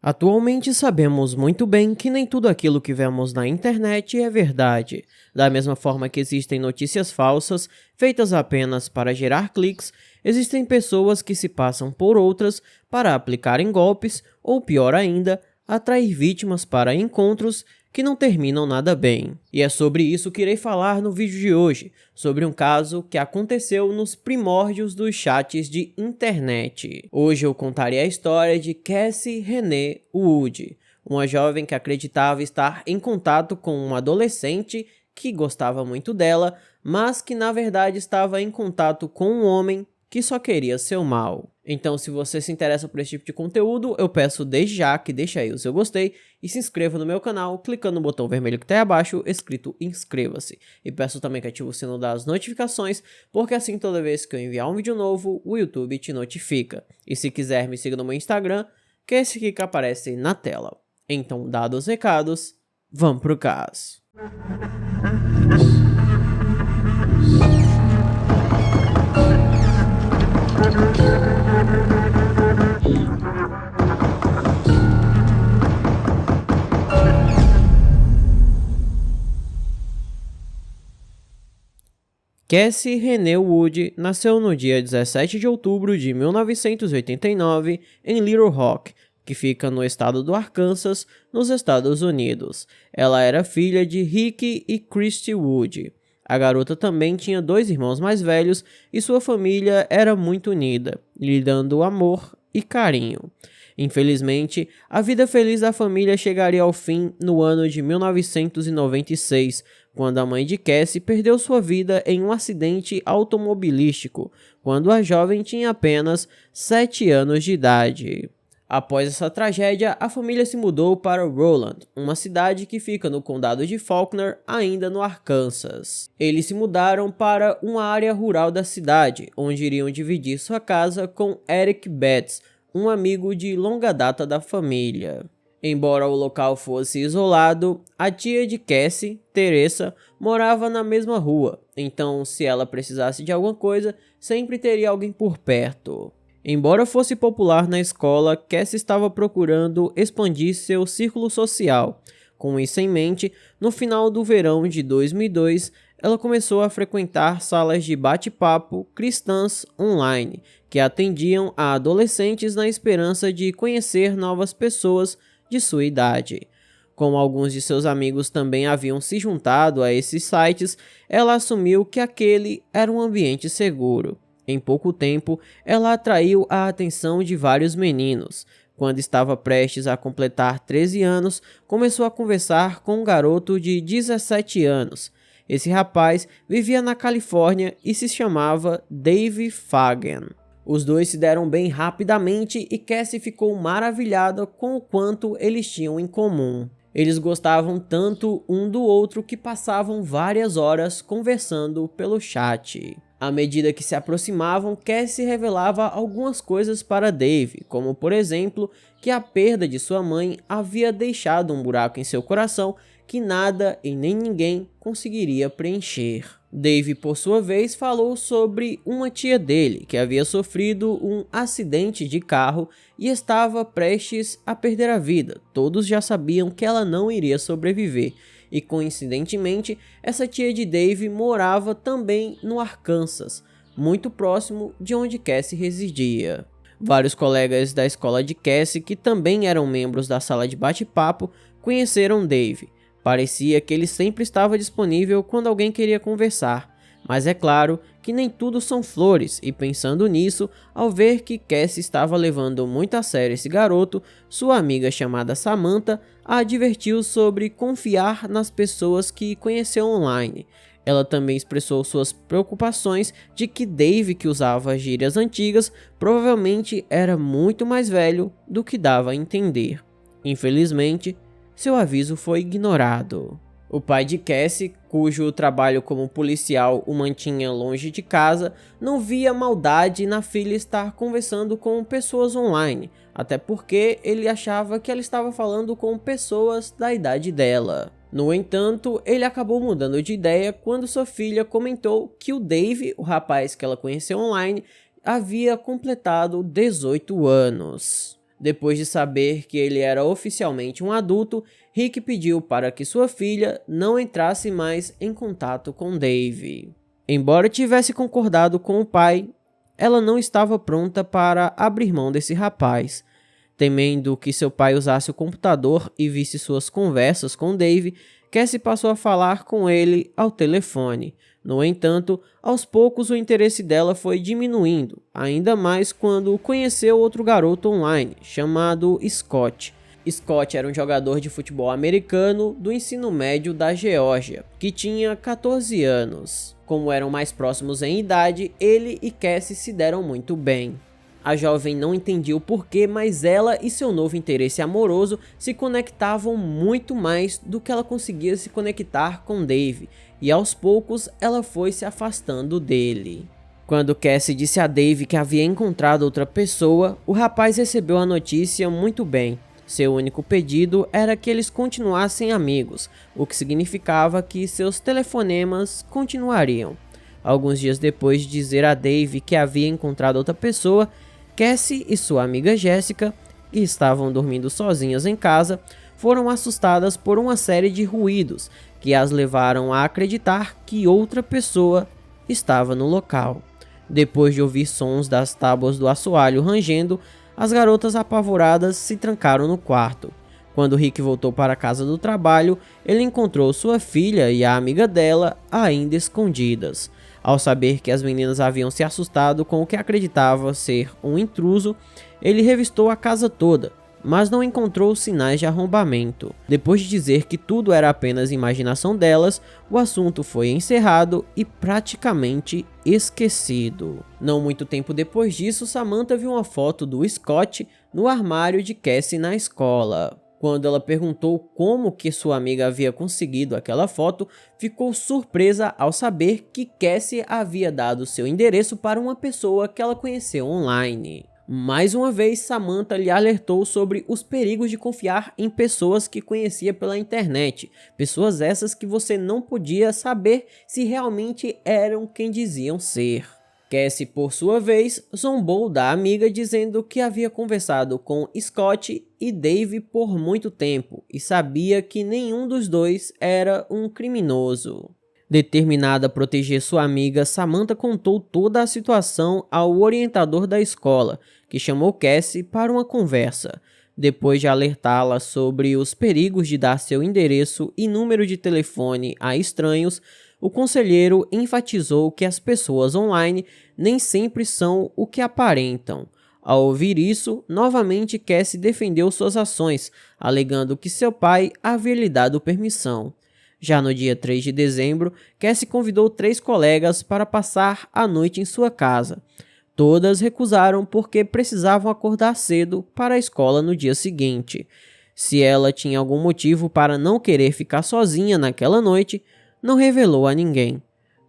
Atualmente sabemos muito bem que nem tudo aquilo que vemos na internet é verdade. Da mesma forma que existem notícias falsas, feitas apenas para gerar cliques, existem pessoas que se passam por outras para aplicarem golpes ou, pior ainda, atrair vítimas para encontros que não terminam nada bem. E é sobre isso que irei falar no vídeo de hoje, sobre um caso que aconteceu nos primórdios dos chats de internet. Hoje eu contarei a história de Cassie Renee Wood, uma jovem que acreditava estar em contato com um adolescente que gostava muito dela, mas que na verdade estava em contato com um homem que só queria seu mal. Então, se você se interessa por esse tipo de conteúdo, eu peço desde já que deixe aí o seu gostei e se inscreva no meu canal clicando no botão vermelho que está aí abaixo escrito inscreva-se. E peço também que ative o sino das notificações, porque assim toda vez que eu enviar um vídeo novo, o YouTube te notifica. E se quiser me siga no meu Instagram, que é esse aqui que aparece na tela. Então, dados os recados, vamos pro caso. Cassie Renee Wood nasceu no dia 17 de outubro de 1989 em Little Rock, que fica no estado do Arkansas, nos Estados Unidos. Ela era filha de Rick e Christy Wood. A garota também tinha dois irmãos mais velhos e sua família era muito unida, lhe dando amor e carinho. Infelizmente, a vida feliz da família chegaria ao fim no ano de 1996, quando a mãe de Cassie perdeu sua vida em um acidente automobilístico, quando a jovem tinha apenas 7 anos de idade. Após essa tragédia, a família se mudou para Rowland, uma cidade que fica no condado de Faulkner, ainda no Arkansas. Eles se mudaram para uma área rural da cidade, onde iriam dividir sua casa com Eric Betts, um amigo de longa data da família. Embora o local fosse isolado, a tia de Cassie, Teresa, morava na mesma rua, então se ela precisasse de alguma coisa, sempre teria alguém por perto. Embora fosse popular na escola, Cassie estava procurando expandir seu círculo social. Com isso em mente, no final do verão de 2002, ela começou a frequentar salas de bate-papo cristãs online, que atendiam a adolescentes na esperança de conhecer novas pessoas de sua idade. Como alguns de seus amigos também haviam se juntado a esses sites, ela assumiu que aquele era um ambiente seguro. Em pouco tempo, ela atraiu a atenção de vários meninos. Quando estava prestes a completar 13 anos, começou a conversar com um garoto de 17 anos. Esse rapaz vivia na Califórnia e se chamava Dave Fagan. Os dois se deram bem rapidamente e Cassie ficou maravilhada com o quanto eles tinham em comum. Eles gostavam tanto um do outro que passavam várias horas conversando pelo chat. À medida que se aproximavam, Cassie revelava algumas coisas para Dave, como por exemplo, que a perda de sua mãe havia deixado um buraco em seu coração que nada e nem ninguém conseguiria preencher. Dave, por sua vez, falou sobre uma tia dele que havia sofrido um acidente de carro e estava prestes a perder a vida. Todos já sabiam que ela não iria sobreviver. E coincidentemente, essa tia de Dave morava também no Arkansas, muito próximo de onde Cassie residia. Vários colegas da escola de Cassie, que também eram membros da sala de bate-papo, conheceram Dave. Parecia que ele sempre estava disponível quando alguém queria conversar, mas é claro que nem tudo são flores, e pensando nisso, ao ver que Cassie estava levando muito a sério esse garoto, sua amiga chamada Samantha a advertiu sobre confiar nas pessoas que conheceu online. Ela também expressou suas preocupações de que Dave, que usava gírias antigas, provavelmente era muito mais velho do que dava a entender. Infelizmente, seu aviso foi ignorado. O pai de Cassie, cujo trabalho como policial o mantinha longe de casa, não via maldade na filha estar conversando com pessoas online, até porque ele achava que ela estava falando com pessoas da idade dela. No entanto, ele acabou mudando de ideia quando sua filha comentou que o Dave, o rapaz que ela conheceu online, havia completado 18 anos. Depois de saber que ele era oficialmente um adulto, Rick pediu para que sua filha não entrasse mais em contato com Dave. Embora tivesse concordado com o pai, ela não estava pronta para abrir mão desse rapaz. Temendo que seu pai usasse o computador e visse suas conversas com Dave, Cassie passou a falar com ele ao telefone. No entanto, aos poucos o interesse dela foi diminuindo, ainda mais quando conheceu outro garoto online, chamado Scott. Scott era um jogador de futebol americano do ensino médio da Geórgia, que tinha 14 anos. Como eram mais próximos em idade, ele e Cassie se deram muito bem. A jovem não entendia o porquê, mas ela e seu novo interesse amoroso se conectavam muito mais do que ela conseguia se conectar com Dave, e aos poucos ela foi se afastando dele. Quando Cassie disse a Dave que havia encontrado outra pessoa, o rapaz recebeu a notícia muito bem. Seu único pedido era que eles continuassem amigos, o que significava que seus telefonemas continuariam. Alguns dias depois de dizer a Dave que havia encontrado outra pessoa, Cassie e sua amiga Jessica, que estavam dormindo sozinhas em casa, foram assustadas por uma série de ruídos que as levaram a acreditar que outra pessoa estava no local. Depois de ouvir sons das tábuas do assoalho rangendo, as garotas apavoradas se trancaram no quarto. Quando Rick voltou para a casa do trabalho, ele encontrou sua filha e a amiga dela ainda escondidas. Ao saber que as meninas haviam se assustado com o que acreditava ser um intruso, ele revistou a casa toda, mas não encontrou sinais de arrombamento. Depois de dizer que tudo era apenas imaginação delas, o assunto foi encerrado e praticamente esquecido. Não muito tempo depois disso, Samantha viu uma foto do Scott no armário de Cassie na escola. Quando ela perguntou como que sua amiga havia conseguido aquela foto, ficou surpresa ao saber que Cassie havia dado seu endereço para uma pessoa que ela conheceu online. Mais uma vez, Samantha lhe alertou sobre os perigos de confiar em pessoas que conhecia pela internet, pessoas essas que você não podia saber se realmente eram quem diziam ser. Cassie, por sua vez, zombou da amiga dizendo que havia conversado com Scott e Dave por muito tempo e sabia que nenhum dos dois era um criminoso. Determinada a proteger sua amiga, Samantha contou toda a situação ao orientador da escola, que chamou Cassie para uma conversa. Depois de alertá-la sobre os perigos de dar seu endereço e número de telefone a estranhos, o conselheiro enfatizou que as pessoas online nem sempre são o que aparentam. Ao ouvir isso, novamente Cassie defendeu suas ações, alegando que seu pai havia lhe dado permissão. Já no dia 3 de dezembro, Cassie convidou 3 colegas para passar a noite em sua casa. Todas recusaram porque precisavam acordar cedo para a escola no dia seguinte. Se ela tinha algum motivo para não querer ficar sozinha naquela noite, não revelou a ninguém.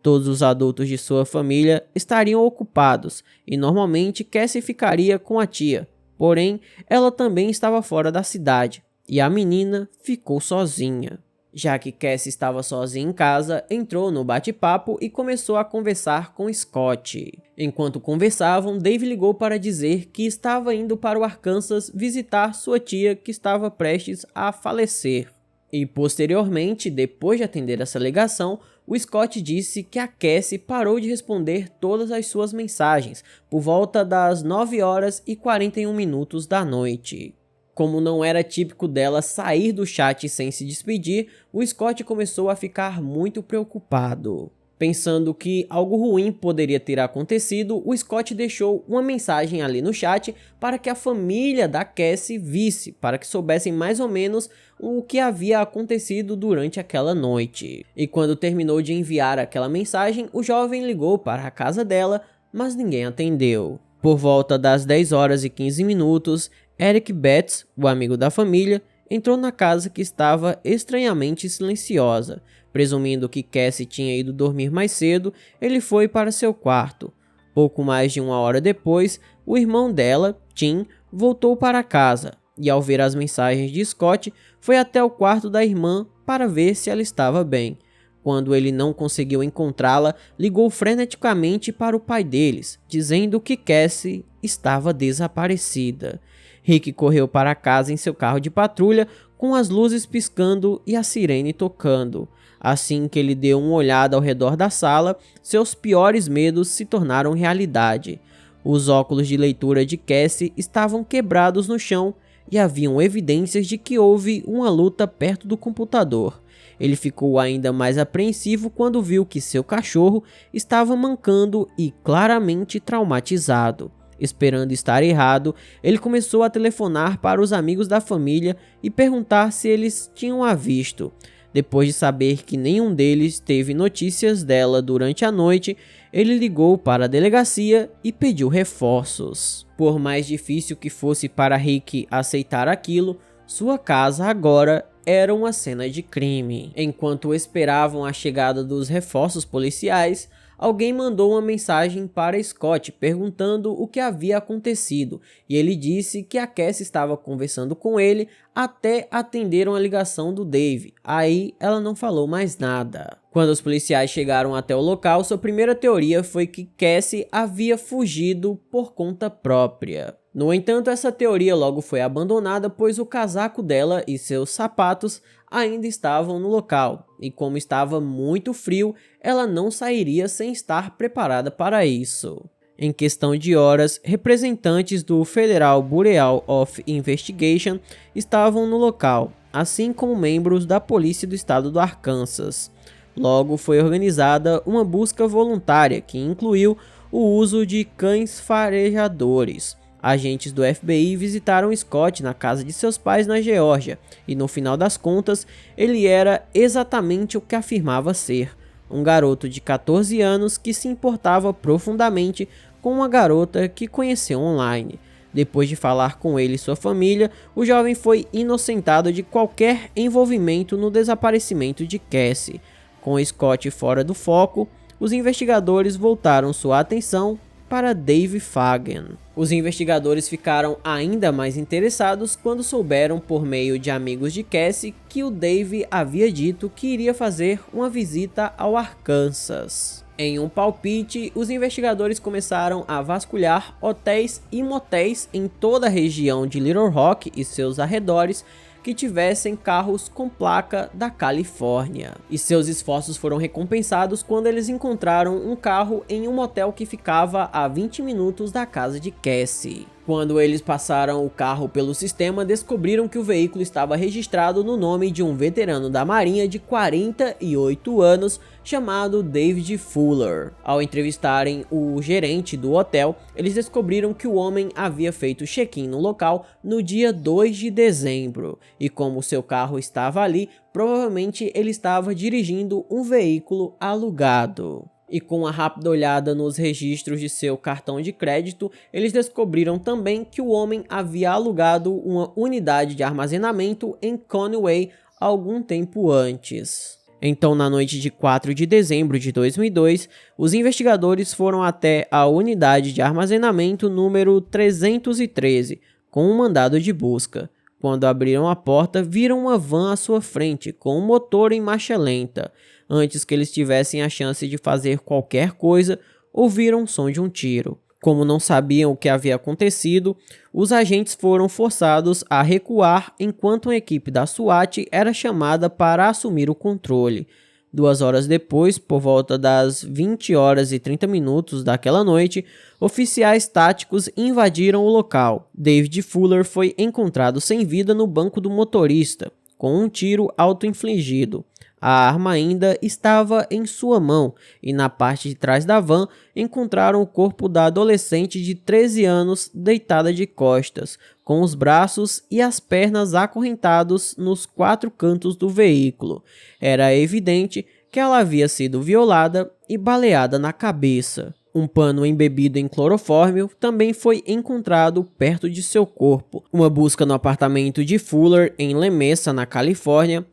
Todos os adultos de sua família estariam ocupados e normalmente Cassie ficaria com a tia, porém ela também estava fora da cidade e a menina ficou sozinha. Já que Cassie estava sozinha em casa, entrou no bate-papo e começou a conversar com Scott. Enquanto conversavam, Dave ligou para dizer que estava indo para o Arkansas visitar sua tia que estava prestes a falecer. E posteriormente, depois de atender essa ligação, o Scott disse que a Cassie parou de responder todas as suas mensagens por volta das 9h41 da noite. Como não era típico dela sair do chat sem se despedir, o Scott começou a ficar muito preocupado. Pensando que algo ruim poderia ter acontecido, o Scott deixou uma mensagem ali no chat para que a família da Cassie visse, para que soubessem mais ou menos o que havia acontecido durante aquela noite. E quando terminou de enviar aquela mensagem, o jovem ligou para a casa dela, mas ninguém atendeu. Por volta das 10h15, Eric Betts, o amigo da família, entrou na casa que estava estranhamente silenciosa. Presumindo que Cassie tinha ido dormir mais cedo, ele foi para seu quarto. Pouco mais de 1 hora depois, o irmão dela, Tim, voltou para casa e, ao ver as mensagens de Scott, foi até o quarto da irmã para ver se ela estava bem. Quando ele não conseguiu encontrá-la, ligou freneticamente para o pai deles, dizendo que Cassie estava desaparecida. Rick correu para casa em seu carro de patrulha, com as luzes piscando e a sirene tocando. Assim que ele deu uma olhada ao redor da sala, seus piores medos se tornaram realidade. Os óculos de leitura de Cassie estavam quebrados no chão e haviam evidências de que houve uma luta perto do computador. Ele ficou ainda mais apreensivo quando viu que seu cachorro estava mancando e claramente traumatizado. Esperando estar errado, ele começou a telefonar para os amigos da família e perguntar se eles tinham a visto. Depois de saber que nenhum deles teve notícias dela durante a noite, ele ligou para a delegacia e pediu reforços. Por mais difícil que fosse para Rick aceitar aquilo, sua casa agora era uma cena de crime. Enquanto esperavam a chegada dos reforços policiais, alguém mandou uma mensagem para Scott perguntando o que havia acontecido, e ele disse que a Cassie estava conversando com ele até atenderam a ligação do Dave. Aí ela não falou mais nada. Quando os policiais chegaram até o local, sua primeira teoria foi que Cassie havia fugido por conta própria. No entanto, essa teoria logo foi abandonada, pois o casaco dela e seus sapatos ainda estavam no local, e como estava muito frio, ela não sairia sem estar preparada para isso. Em questão de horas, representantes do Federal Bureau of Investigation estavam no local, assim como membros da polícia do estado do Arkansas. Logo foi organizada uma busca voluntária que incluiu o uso de cães farejadores. Agentes do FBI visitaram Scott na casa de seus pais na Geórgia e, no final das contas, ele era exatamente o que afirmava ser: um garoto de 14 anos que se importava profundamente com uma garota que conheceu online. Depois de falar com ele e sua família, o jovem foi inocentado de qualquer envolvimento no desaparecimento de Cassie. Com Scott fora do foco, os investigadores voltaram sua atenção para Dave Fagan. Os investigadores ficaram ainda mais interessados quando souberam por meio de amigos de Cassie que o Dave havia dito que iria fazer uma visita ao Arkansas. Em um palpite, os investigadores começaram a vasculhar hotéis e motéis em toda a região de Little Rock e seus arredores que tivessem carros com placa da Califórnia. E seus esforços foram recompensados quando eles encontraram um carro em um motel que ficava a 20 minutos da casa de Cassie. Quando eles passaram o carro pelo sistema, descobriram que o veículo estava registrado no nome de um veterano da Marinha de 48 anos chamado David Fuller. Ao entrevistarem o gerente do hotel, eles descobriram que o homem havia feito check-in no local no dia 2 de dezembro, e como seu carro estava ali, provavelmente ele estava dirigindo um veículo alugado. E com uma rápida olhada nos registros de seu cartão de crédito, eles descobriram também que o homem havia alugado uma unidade de armazenamento em Conway algum tempo antes. Então, na noite de 4 de dezembro de 2002, os investigadores foram até a unidade de armazenamento número 313, com um mandado de busca. Quando abriram a porta, viram uma van à sua frente, com um motor em marcha lenta. Antes que eles tivessem a chance de fazer qualquer coisa, ouviram o som de um tiro. Como não sabiam o que havia acontecido, os agentes foram forçados a recuar enquanto uma equipe da SWAT era chamada para assumir o controle. 2 horas depois, por volta das 20 horas e 30 minutos daquela noite, oficiais táticos invadiram o local. David Fuller foi encontrado sem vida no banco do motorista, com um tiro auto-infligido. A arma ainda estava em sua mão e na parte de trás da van encontraram o corpo da adolescente de 13 anos deitada de costas, com os braços e as pernas acorrentados nos 4 cantos do veículo. Era evidente que ela havia sido violada e baleada na cabeça. Um pano embebido em clorofórmio também foi encontrado perto de seu corpo. Uma busca no apartamento de Fuller em Lemessa, na Califórnia,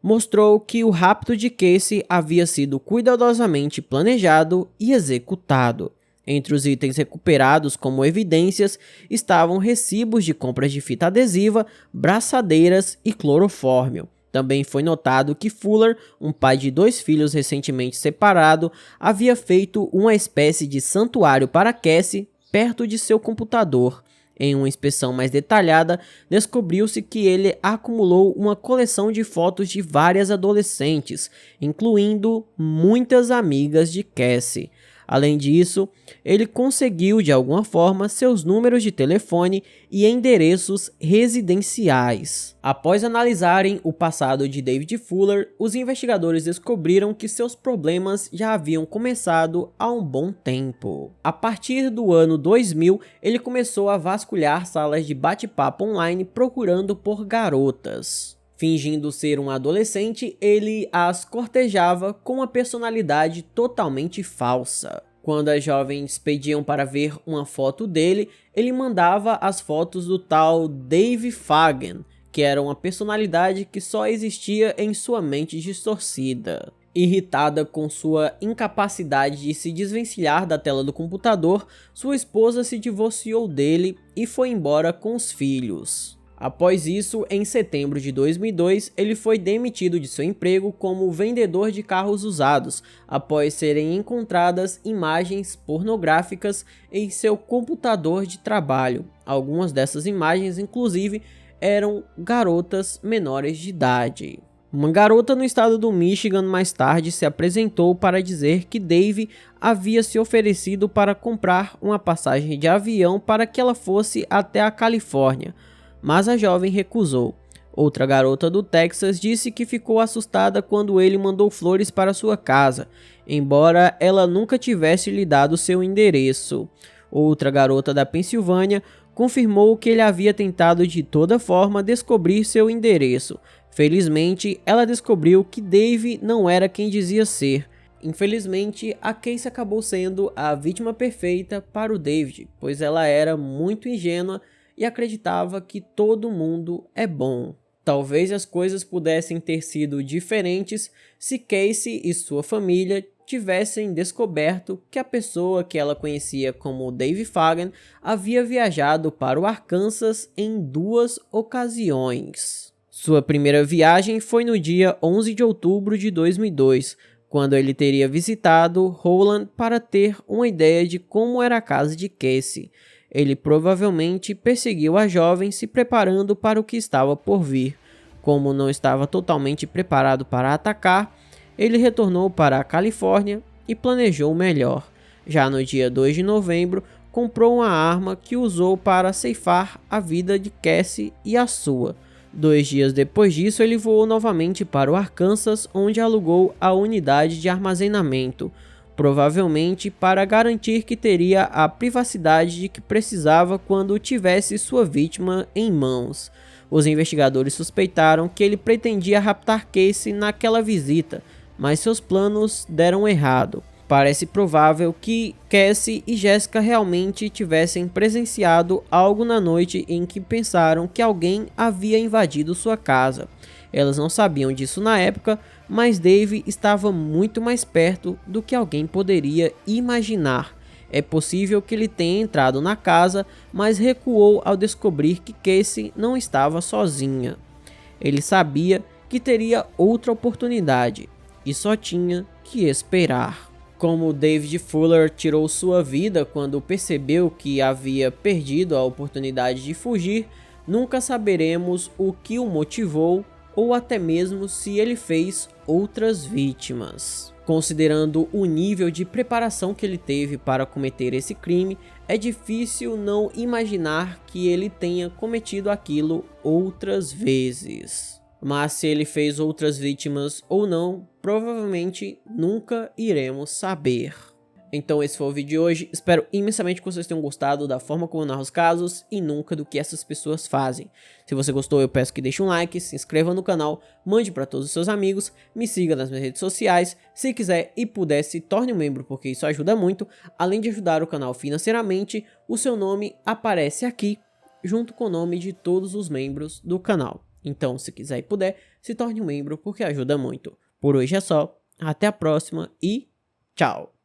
mostrou que o rapto de Cassie havia sido cuidadosamente planejado e executado. Entre os itens recuperados como evidências estavam recibos de compras de fita adesiva, braçadeiras e clorofórmio. Também foi notado que Fuller, um pai de 2 filhos recentemente separado, havia feito uma espécie de santuário para Cassie perto de seu computador. Em uma inspeção mais detalhada, descobriu-se que ele acumulou uma coleção de fotos de várias adolescentes, incluindo muitas amigas de Cassie. Além disso, ele conseguiu de alguma forma seus números de telefone e endereços residenciais. Após analisarem o passado de David Fuller, os investigadores descobriram que seus problemas já haviam começado há um bom tempo. A partir do ano 2000, ele começou a vasculhar salas de bate-papo online procurando por garotas. Fingindo ser um adolescente, ele as cortejava com uma personalidade totalmente falsa. Quando as jovens pediam para ver uma foto dele, ele mandava as fotos do tal Dave Fagan, que era uma personalidade que só existia em sua mente distorcida. Irritada com sua incapacidade de se desvencilhar da tela do computador, sua esposa se divorciou dele e foi embora com os filhos. Após isso, em setembro de 2002, ele foi demitido de seu emprego como vendedor de carros usados, após serem encontradas imagens pornográficas em seu computador de trabalho. Algumas dessas imagens, inclusive, eram garotas menores de idade. Uma garota no estado do Michigan mais tarde se apresentou para dizer que Dave havia se oferecido para comprar uma passagem de avião para que ela fosse até a Califórnia, mas a jovem recusou. Outra garota do Texas disse que ficou assustada quando ele mandou flores para sua casa, embora ela nunca tivesse lhe dado seu endereço. Outra garota da Pensilvânia confirmou que ele havia tentado de toda forma descobrir seu endereço. Felizmente, ela descobriu que Dave não era quem dizia ser. Infelizmente, a Cassie acabou sendo a vítima perfeita para o David, pois ela era muito ingênua e acreditava que todo mundo é bom. Talvez as coisas pudessem ter sido diferentes se Cassie e sua família tivessem descoberto que a pessoa que ela conhecia como Dave Fagan havia viajado para o Arkansas em 2 ocasiões. Sua primeira viagem foi no dia 11 de outubro de 2002, quando ele teria visitado Rowland para ter uma ideia de como era a casa de Cassie. Ele provavelmente perseguiu a jovem se preparando para o que estava por vir. Como não estava totalmente preparado para atacar, ele retornou para a Califórnia e planejou melhor. Já no dia 2 de novembro, comprou uma arma que usou para ceifar a vida de Cassie e a sua. 2 dias depois disso, ele voou novamente para o Arkansas, onde alugou a unidade de armazenamento, provavelmente para garantir que teria a privacidade de que precisava quando tivesse sua vítima em mãos. Os investigadores suspeitaram que ele pretendia raptar Cassie naquela visita, mas seus planos deram errado. Parece provável que Cassie e Jessica realmente tivessem presenciado algo na noite em que pensaram que alguém havia invadido sua casa. Elas não sabiam disso na época, mas Dave estava muito mais perto do que alguém poderia imaginar. É possível que ele tenha entrado na casa, mas recuou ao descobrir que Cassie não estava sozinha. Ele sabia que teria outra oportunidade e só tinha que esperar. Como David Fuller tirou sua vida quando percebeu que havia perdido a oportunidade de fugir, nunca saberemos o que o motivou ou até mesmo se ele fez outras vítimas. Considerando o nível de preparação que ele teve para cometer esse crime, é difícil não imaginar que ele tenha cometido aquilo outras vezes. Mas se ele fez outras vítimas ou não, provavelmente nunca iremos saber. Então esse foi o vídeo de hoje, espero imensamente que vocês tenham gostado da forma como eu narro os casos e nunca do que essas pessoas fazem. Se você gostou, eu peço que deixe um like, se inscreva no canal, mande para todos os seus amigos, me siga nas minhas redes sociais, se quiser e puder se torne um membro porque isso ajuda muito. Além de ajudar o canal financeiramente, o seu nome aparece aqui junto com o nome de todos os membros do canal. Então se quiser e puder, se torne um membro porque ajuda muito. Por hoje é só, até a próxima e tchau!